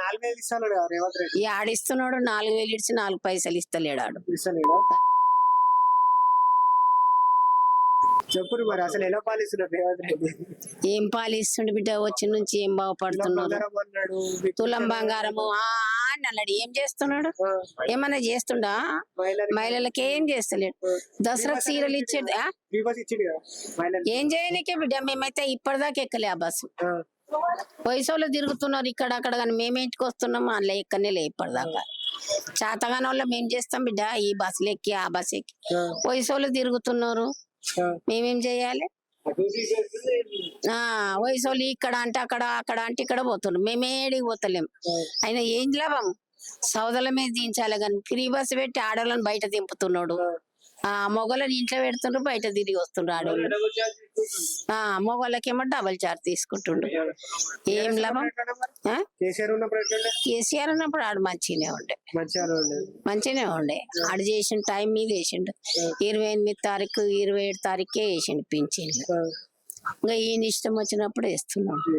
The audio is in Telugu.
4,000 ఇస్తాడు కదా రేవంత్ రెడ్డి. ఈ ఆడిస్తున్నాడు 4,000 ఇచ్చి 4 పైసలు ఇస్తలేడాడు. ఇస్తలేడా? చెప్పుడు మరి అసలు ఎలా పాలిస్తున్నాడు రేవంత్ రెడ్డి? ఏం పాలిస్తుండు బిడ్డ, వచ్చి నుంచి ఏం బాగుపడుతున్నారు. బంగారం అన్నాడు, తులం బంగారము అన్నాడు. ఏం చేస్తున్నాడు? ఏమన్నా చేస్తుండా? మహిళలకి ఏం చేస్తలేడు. దసరా సీరియల్ ఇచ్చేది ఫ్రీ బస్ ఇచ్చిండు కదా మహిళలకు. ఏం చేయనికే బిడ్డ, మేమైతే ఇప్పటిదాకా ఎక్కలే ఆ బస్సు. వయసులో తిరుగుతున్నారు ఇక్కడ అక్కడ, కానీ మేము ఇంటికి వస్తున్నాము అందులో ఎక్కనే లే ఇప్పటిదాకా. చేతగాని వాళ్ళం ఏం చేస్తాం బిడ్డ, ఈ బస్సులు ఎక్కి ఆ బస్ ఎక్కి. వయసులో తిరుగుతున్నారు, మేమేం చెయ్యాలి? వయసులో ఇక్కడ అంటే అక్కడ, అక్కడ అంటే ఇక్కడ పోతున్నారు, మేమేడికి పోతలేం. అయినా ఏం లాభం? సౌదల మీద దించాలి కానీ ఫ్రీ బస్ పెట్టి ఆడవాళ్ళని బయట దింపుతున్నాడు. మొగోళ్ళని ఇంట్లో పెడుతుండ్రు, బయట తిరిగి వస్తుండ్రు ఆడవాళ్ళు. మొగోళ్ళకేమో డబల్ చార్జ్ తీసుకుంటుండ్రు. ఏం లాభం? కేసీఆర్ ఉన్నప్పుడు ఆడు మంచిగానే ఉండే, మంచిగానే ఉండే. ఆడు చేసిన టైం మీద వేసిండు. 28 తారీఖు 27 తారీఖే వేసిండు పింఛన్లు. ఇంకా ఈయన ఇష్టం వచ్చినప్పుడు వేస్తున్నాడు.